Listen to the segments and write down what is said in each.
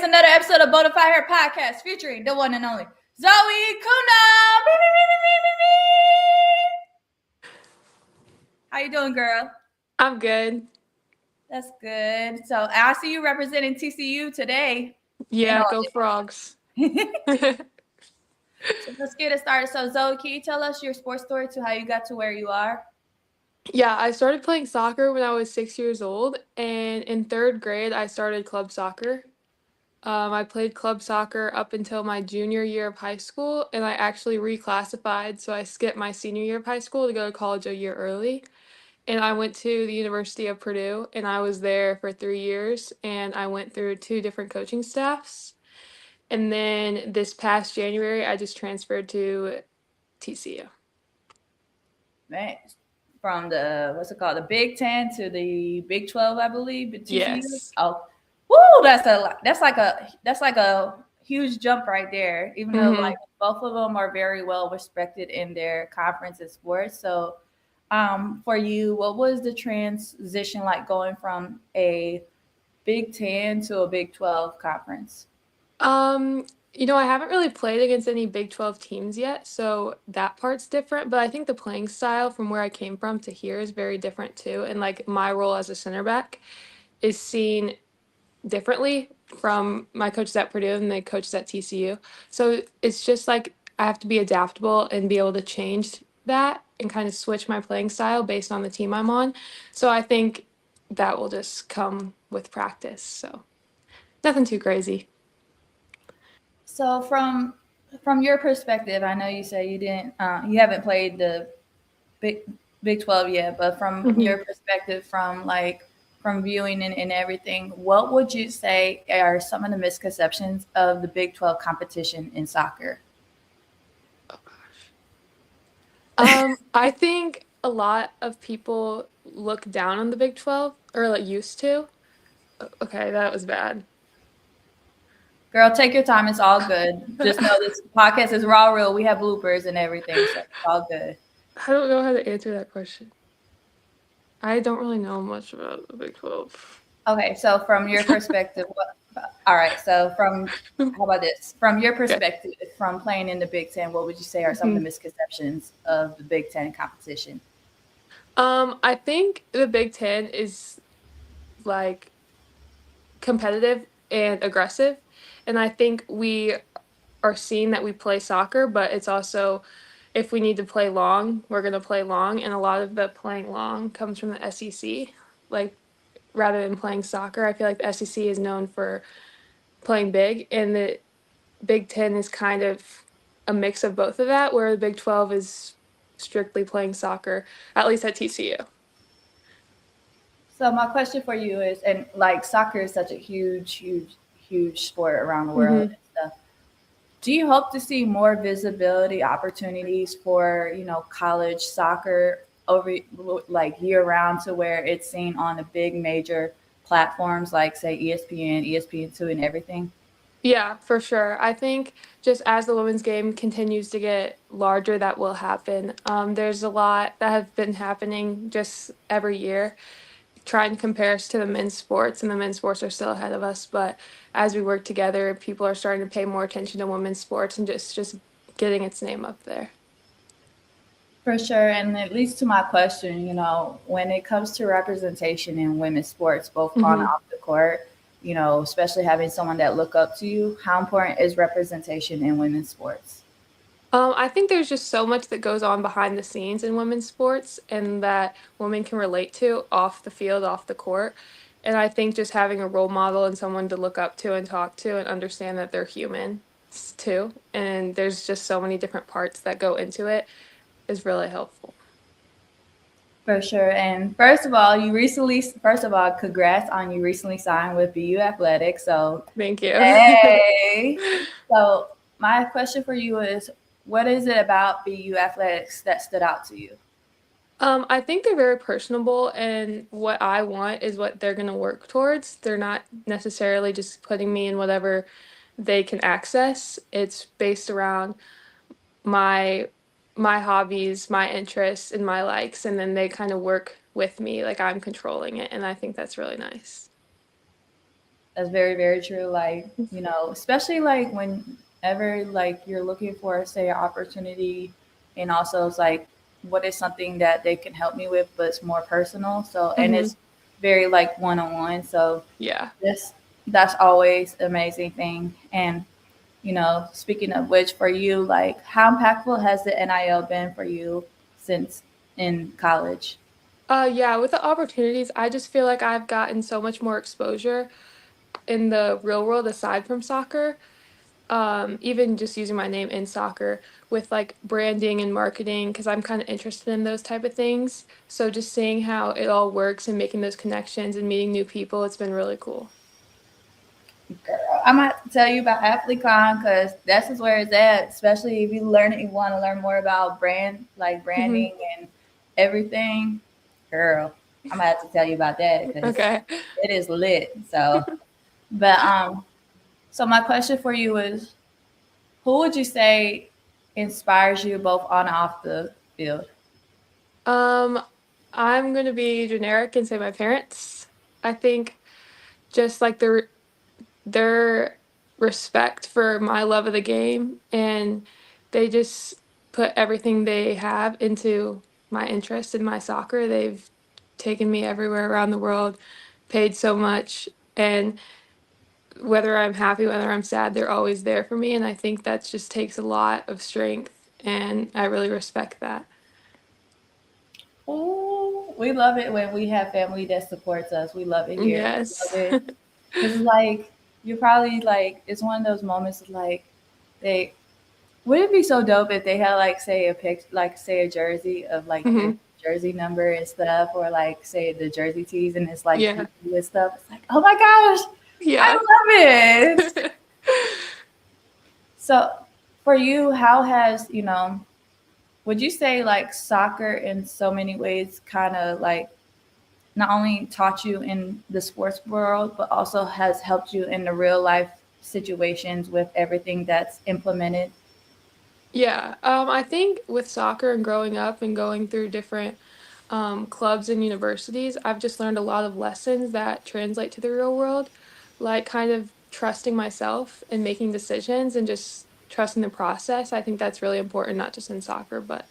another episode of Bonafide Her Podcast featuring the one and only Zoe Cuneio. How you doing, girl? I'm good. That's good. So I see you representing TCU today. Yeah, go Frogs. So let's get it started. So Zoe, can you tell us your sports story to how you got to where you are? Yeah, I started playing soccer when I was 6 years old, and in third grade, I started club soccer. I played club soccer up until my junior year of high school, and I actually reclassified, so I skipped my senior year of high school to go to college a year early. And I went to the University of Purdue, and I was there for 3 years, and I went through two different coaching staffs. And then this past January, I just transferred to TCU. Man, from the the Big 10 to the Big 12, I believe, the TCU. Yes. Oh, woo! That's like a huge jump right there. Even though like both of them are very well respected in their conference and sports. So, for you, what was the transition like going from a Big 10 to a Big 12 conference? Um, I haven't really played against any Big 12 teams yet, so that part's different. But I think the playing style from where I came from to here is very different too. And like my role as a center back is seen differently from my coaches at Purdue and the coaches at TCU. So it's just like I have to be adaptable and be able to change that and kind of switch my playing style based on the team I'm on. So I think that will just come with practice. So nothing too crazy. So from your perspective, I know you say you haven't played the Big Big 12 yet, but from Mhm. your perspective, from viewing and everything, what would you say are some of the misconceptions of the Big 12 competition in soccer? I think a lot of people look down on the Big 12 or like used to. Okay, that was bad. Girl, take your time. It's all good. Just know this podcast is raw, real. We have bloopers and everything, so it's all good. I don't know how to answer that question. I don't really know much about the Big 12. Okay, so from your perspective, all right. So how about this? From your Okay. perspective, from playing in the Big Ten, what would you say are some of the Mhm. misconceptions of the Big Ten competition? I think the Big Ten is like competitive and aggressive, and I think we are seeing that we play soccer, but it's also if we need to play long, we're gonna play long, and a lot of the playing long comes from the SEC. Like rather than playing soccer, I feel like the SEC is known for playing big, and the Big Ten is kind of a mix of both of that, where the Big 12 is strictly playing soccer, at least at TCU. So my question for you is, and like soccer is such a huge sport around the world Hmm. and stuff. Do you hope to see more visibility opportunities for college soccer over like year round to where it's seen on the big major platforms like say ESPN, ESPN2, and everything? Yeah, for sure. I think just as the women's game continues to get larger, that will happen. There's a lot that have been happening just every year, trying to compare us to the men's sports, and the men's sports are still ahead of us. But as we work together, people are starting to pay more attention to women's sports and just getting its name up there. For sure, and it leads to my question. When it comes to representation in women's sports, both on and Hmm. off the court, especially having someone that look up to you, how important is representation in women's sports? I think there's just so much that goes on behind the scenes in women's sports and that women can relate to off the field, off the court. And I think just having a role model and someone to look up to and talk to and understand that they're human too. And there's just so many different parts that go into it is really helpful. For sure. And first of all, congrats on you recently signed with BU Athletics. So, Thank you. hey. So, my question for you is, what is it about BU Athletics that stood out to you? I think they're very personable, and what I want is what they're going to work towards. They're not necessarily just putting me in whatever they can access. It's based around my my hobbies, my interests, and my likes, and then they kind of work with me like I'm controlling it, and I think that's really nice. That's very, very true. Like, especially like whenever like you're looking for, say, an opportunity, and also it's like, what is something that they can help me with, but it's more personal. So, and Hmm. it's very like one on one. So Yeah. this that's always an amazing thing. And speaking of which, for you, like, how impactful has the NIL been for you since in college? Yeah, with the opportunities, I just feel like I've gotten so much more exposure in the real world aside from soccer. Even just using my name in soccer with like branding and marketing, because I'm kind of interested in those type of things. So just seeing how it all works and making those connections and meeting new people, it's been really cool. Girl, I'm gonna have to tell you about AthleteCon because that's just where it's at. Especially if you want to learn more about Hmm. branding and everything. Girl, I'm gonna have to tell you about that because Okay. it is lit. So, but so my question for you is, who would you say inspires you both on and off the field? Um, I'm gonna be generic and say my parents. I think just like their respect for my love of the game, and they just put everything they have into my interest in my soccer. They've taken me everywhere around the world, paid so much, and whether I'm happy, whether I'm sad, they're always there for me, and I think that just takes a lot of strength, and I really respect that. Ooh, we love it when we have family that supports us. We love it here. We love Yes. it because it's like you're probably like it's one of those moments of like they would it be so dope if they had like say a pic like say a jersey of like your Hmm. jersey number and stuff, or like say the jersey tees and it's like Yeah. you and stuff. It's like, oh my gosh, I Yeah. love it. So for you, how has would you say like soccer in so many ways kind of like not only taught you in the sports world, but also has helped you in the real life situations with everything that's implemented? Yeah, I think with soccer and growing up and going through different clubs and universities, I've just learned a lot of lessons that translate to the real world, like kind of trusting myself and making decisions and just trusting the process. I think that's really important, not just in soccer, but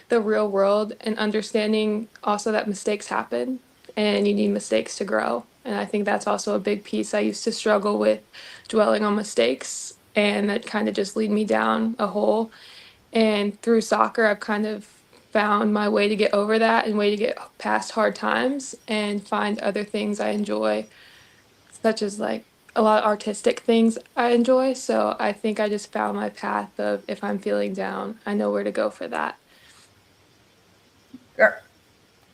the real world, and understanding also that mistakes happen and you need mistakes to grow. And I think that's also a big piece. I used to struggle with dwelling on mistakes, and that kind of just lead me down a hole. And through soccer, I've kind of found my way to get over that and way to get past hard times and find other things I enjoy, such as like a lot of artistic things I enjoy. So I think I just found my path of if I'm feeling down, I know where to go for that. Girl,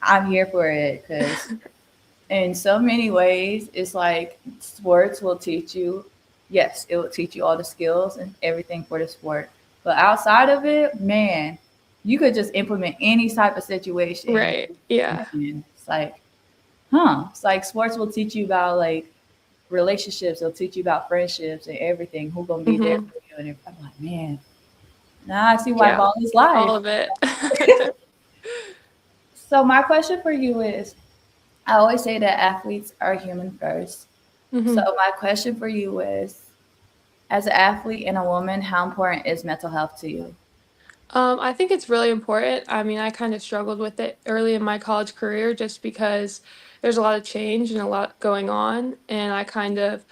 I'm here for it because in so many ways, it's like sports will teach you, yes, it will teach you all the skills and everything for the sport. But outside of it, man, you could just implement any type of situation. Right. Yeah. And it's like, huh? It's like sports will teach you about like relationships. It'll teach you about friendships and everything. Who gonna be there Hmm. for you? And I'm like, man, now I see why Yeah. ball is All life. of it. So my question for you is, I always say that athletes are human first. So Hmm. my question for you is, as an athlete and a woman, how important is mental health to you? I think it's really important. I mean, I kind of struggled with it early in my college career just because there's a lot of change and a lot going on. And I kind of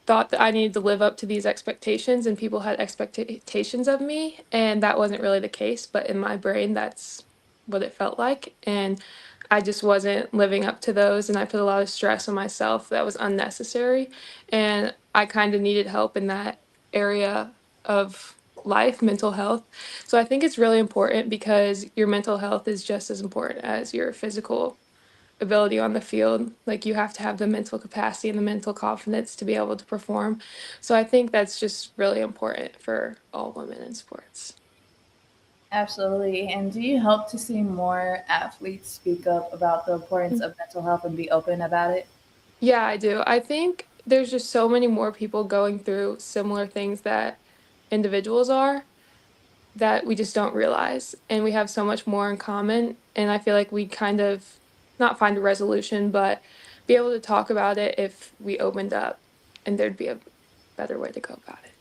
thought that I needed to live up to these expectations, and people had expectations of me. And that wasn't really the case. But in my brain, that's what it felt like. And I just wasn't living up to those. And I put a lot of stress on myself that was unnecessary. And I kind of needed help in that area of life, mental health. So I think it's really important because your mental health is just as important as your physical ability on the field. Like you have to have the mental capacity and the mental confidence to be able to perform. So I think that's just really important for all women in sports. Absolutely. And do you hope to see more athletes speak up about the importance of mental health and be open about it? Yeah, I do. I think there's just so many more people going through similar things that individuals are that we just don't realize. And we have so much more in common. And I feel like we kind of not find a resolution, but be able to talk about it if we opened up. and there'd be a better way to go about it.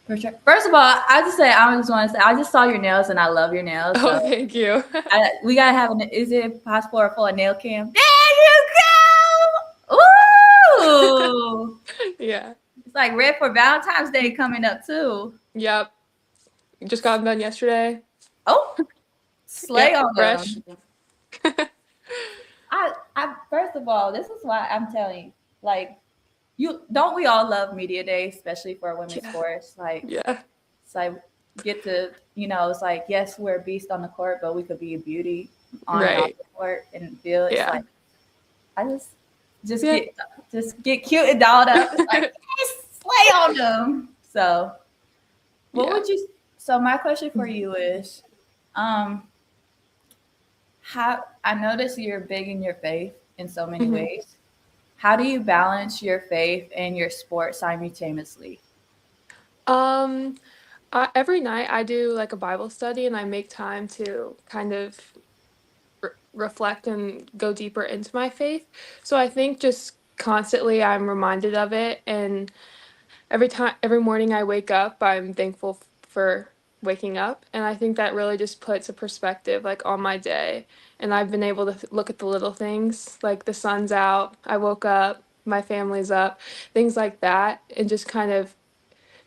For sure. First of all, I just want to say I just saw your nails and I love your nails. So Thank you. we gotta have an. Is it possible for a nail cam? There you go. Ooh. Yeah. It's like red for Valentine's Day coming up too. Yep. Just got them done yesterday. Oh, slay Yep, on fresh. them. I first of all, this is why I'm telling you, like, we all love media day, especially for women's sports. Like, yeah. it's like get to, it's like, yes, we're a beast on the court, but we could be a beauty on and off the court and feel. It's like I just get cute and dolled up. It's like, yes, slay on them. So what would you so my question for you is how I notice you're big in your faith in so many ways. How do you balance your faith and your sport simultaneously? Every night I do like a Bible study and I make time to kind of reflect and go deeper into my faith. So I think just constantly I'm reminded of it, and every morning I wake up, I'm thankful for waking up, and I think that really just puts a perspective like on my day. And I've been able to look at the little things, like the sun's out, I woke up, my family's up, things like that, and just kind of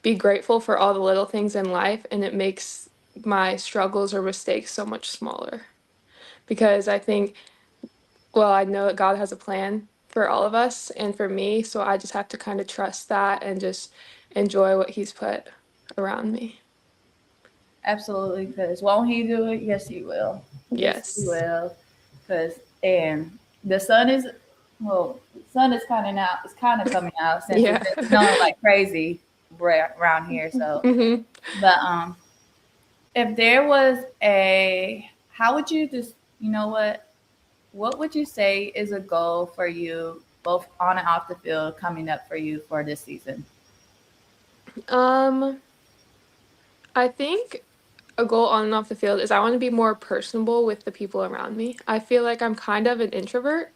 be grateful for all the little things in life, and it makes my struggles or mistakes so much smaller. Because I think, well, I know that God has a plan for all of us and for me, so I just have to kind of trust that and just enjoy what He's put around me. Absolutely, because won't He do it? Yes, He will. Yes, He will. Because and the sun is the sun is kind of now. It's kind of coming out since it's been snowing like crazy around here. So, but if there was how would you just what would you say is a goal for you both on and off the field coming up for you for this season? I think a goal on and off the field is I want to be more personable with the people around me. I feel like I'm kind of an introvert.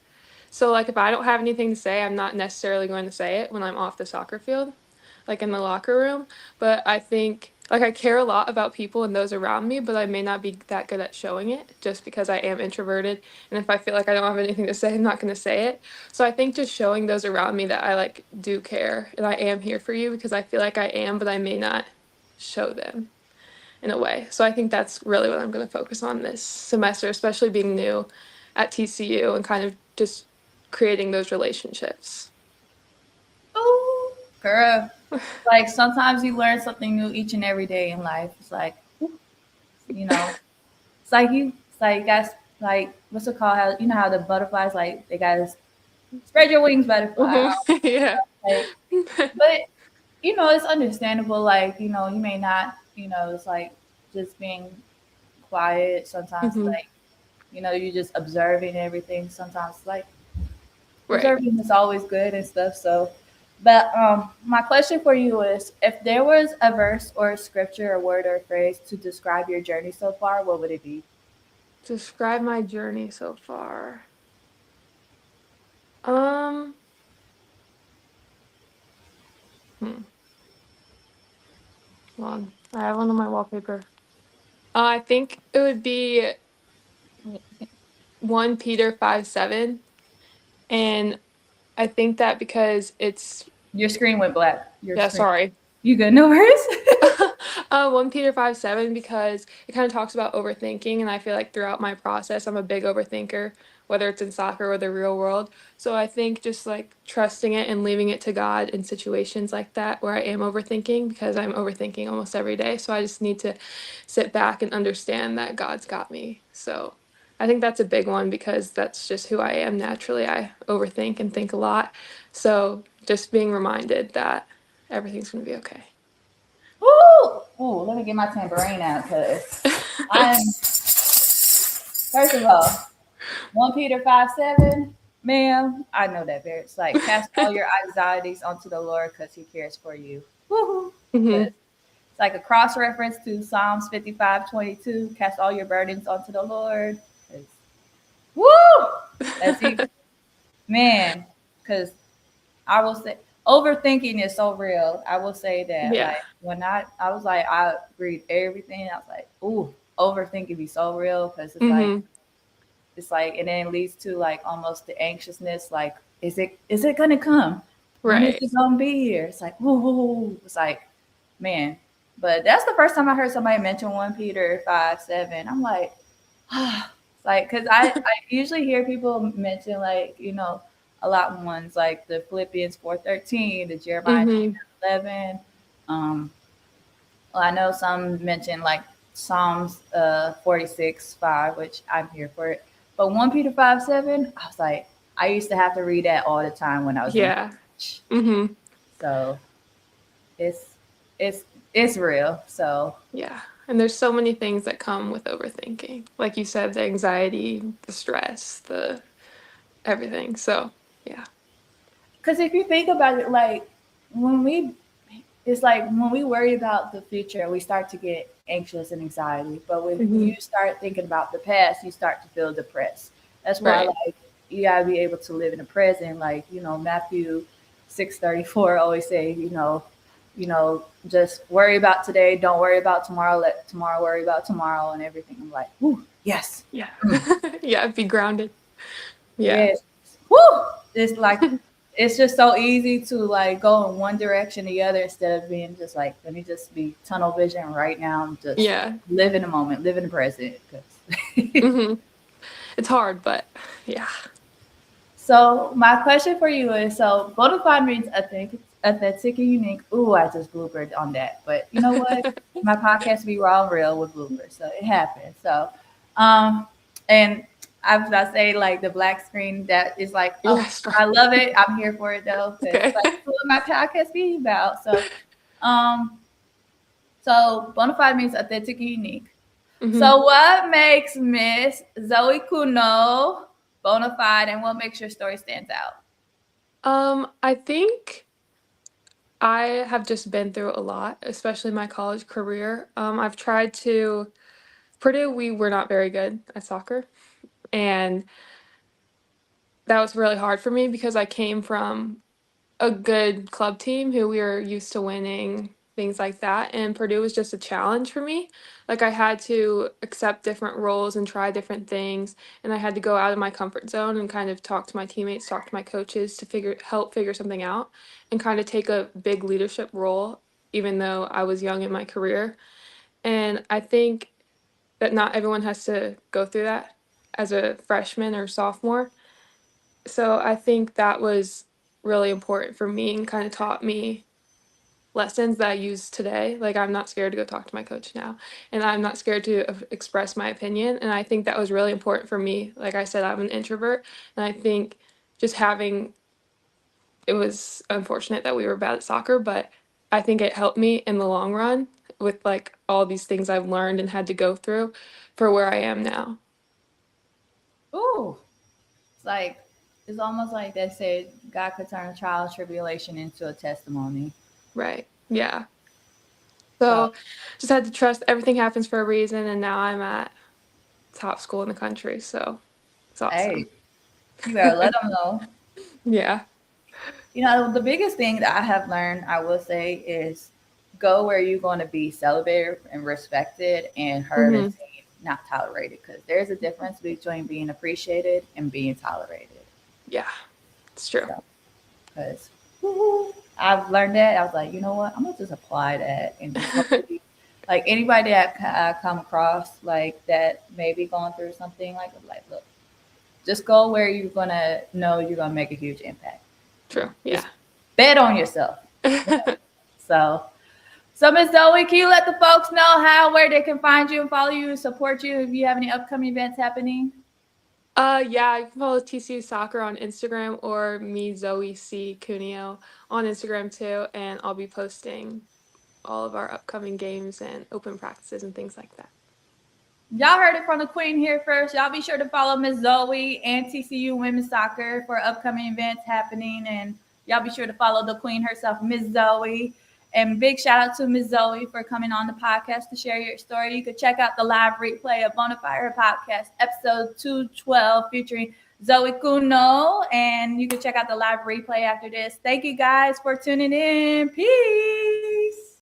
So like if I don't have anything to say, I'm not necessarily going to say it when I'm off the soccer field, like in the locker room. But I think like I care a lot about people and those around me, but I may not be that good at showing it just because I am introverted. And if I feel like I don't have anything to say, I'm not going to say it. So I think just showing those around me that I like do care and I am here for you, because I feel like I am, but I may not show them in a way. So I think that's really what I'm going to focus on this semester, especially being new at TCU and kind of just creating those relationships. Oh, girl. Like sometimes you learn something new each and every day in life. It's like, it's like you guys, like, what's it called? How, how the butterflies, like, they got to spread your wings, butterfly. Yeah. But, it's understandable. Like, you may not, it's like just being quiet. Sometimes, like, you're just observing everything. Sometimes, like, observing is always good and stuff. So, but my question for you is, if there was a verse or a scripture, a word or a phrase to describe your journey so far, what would it be? Describe my journey so far. Hold on. I have one on my wallpaper. I think it would be 1 Peter 5:7, and I think that because it's Your screen went black. sorry. You good? No worries. 1 Peter 5:7, because it kind of talks about overthinking, and I feel like throughout my process I'm a big overthinker, whether it's in soccer or the real world. So I think just like trusting it and leaving it to God in situations like that where I am overthinking, because I'm overthinking almost every day. So I just need to sit back and understand that God's got me. So I think that's a big one, because that's just who I am naturally. I overthink and think a lot. So just being reminded that everything's going to be okay. Ooh, let me get my tambourine out, because I'm, first of all, 1 Peter 5:7, ma'am, I know that very. It's like, cast all your anxieties onto the Lord because He cares for you. Woohoo! It's like a cross reference to Psalms 55:22. Cast all your burdens onto the Lord. Woo! That's it, man. Because I will say, overthinking is so real. I will say that. Yeah. Like when I was like, I read everything. I was like, ooh, overthinking be so real because Mm-hmm. it's like, and then it leads to like almost the anxiousness. Like, is it gonna come? When is Right. it gonna be here? It's like, whoo, it's like, man. But that's the first time I heard somebody mention 1 Peter 5:7. I'm like, it's like, because I usually hear people mention like, a lot of ones like the Philippians 4:13, the Jeremiah Mm-hmm. 29:11. Um, well, I know some mention like Psalms 46:5, which I'm here for it. But 1 Peter 5:7, I was like, I used to have to read that all the time when I was in Yeah. college. Mm-hmm. So it's it's it's real. So Yeah. And there's so many things that come with overthinking. Like you said, the anxiety, the stress, the everything. So, yeah. because if you think about it, like when we it's like when we worry about the future, we start to get anxious and anxiety. But when Mm-hmm. you start thinking about the past, you start to feel depressed. That's why, Right. like, you gotta be able to live in the present. Like, Matthew 6:34 always say, just worry about today. Don't worry about tomorrow. Let tomorrow worry about tomorrow and everything. I'm like, whoo, yes, Yeah. Yeah. Be grounded. Yeah. yes, whoo. It's like it's just so easy to like go in one direction or the other instead of being just like, let me just be tunnel vision right now. I'm just Yeah. live in the moment, live in the present. 'Cause Mm-hmm. It's hard, but yeah. So my question for you is: so Bonafide means authentic and unique. Ooh, I just bloopered on that, but you know what? My podcast be raw and real with bloopers, so it happens. So, um, and I say like the black screen that is like, oh, Yes. I love it. I'm here for it though, because Okay. like that's what my podcast be about. Um, so Bonafide means authentic and unique. Mm-hmm. So, what makes Miss Zoe Kuno bona fide, and what makes your story stands out? I think I have just been through a lot, especially my college career. I've tried to Purdue, we were not very good at soccer, and that was really hard for me because I came from a good club team who we were used to winning, things like that. And Purdue was just a challenge for me. Like I had to accept different roles and try different things. And I had to go out of my comfort zone and kind of talk to my teammates, talk to my coaches to help figure something out and kind of take a big leadership role, even though I was young in my career. And I think that not everyone has to go through that as a freshman or sophomore. So I think that was really important for me and kind of taught me lessons that I use today. Like I'm not scared to go talk to my coach now, and I'm not scared to express my opinion. And I think that was really important for me. Like I said, I'm an introvert, and I think just having it was unfortunate that we were bad at soccer, but I think it helped me in the long run with like all these things I've learned and had to go through for where I am now. Ooh, it's like it's almost like they said God could turn a trial and tribulation into a testimony. Right. Yeah. So, So just had to trust everything happens for a reason, and now I'm at top school in the country. So it's hey, awesome. you better let them know. Yeah. The biggest thing that I have learned, I will say, is go where you're going to be celebrated and respected and heard and Hmm. seen, not tolerated. Because there's a difference between being appreciated and being tolerated. Yeah. It's true. So, because I've learned that, I was like, you know what? I'm gonna just apply that and just hopefully, like anybody that I come across like that maybe going through something like, look, just go where you're gonna know you're gonna make a huge impact. True. Yeah. Just bet on yourself. So, so Miss Zoe, can you let the folks know how where they can find you and follow you and support you if you have any upcoming events happening? Yeah, you can follow TCU Soccer on Instagram or me, Zoe C. Cuneio, on Instagram too, and I'll be posting all of our upcoming games and open practices and things like that. Y'all heard it from the queen here first. Y'all be sure to follow Miss Zoe and TCU Women's Soccer for upcoming events happening. And y'all be sure to follow the queen herself, Miss Zoe. And big shout out to Miss Zoe for coming on the podcast to share your story. You could check out the live replay of Bonafide podcast, episode 212, featuring Zoe Cuneio, and you can check out the live replay after this. Thank you guys for tuning in. Peace.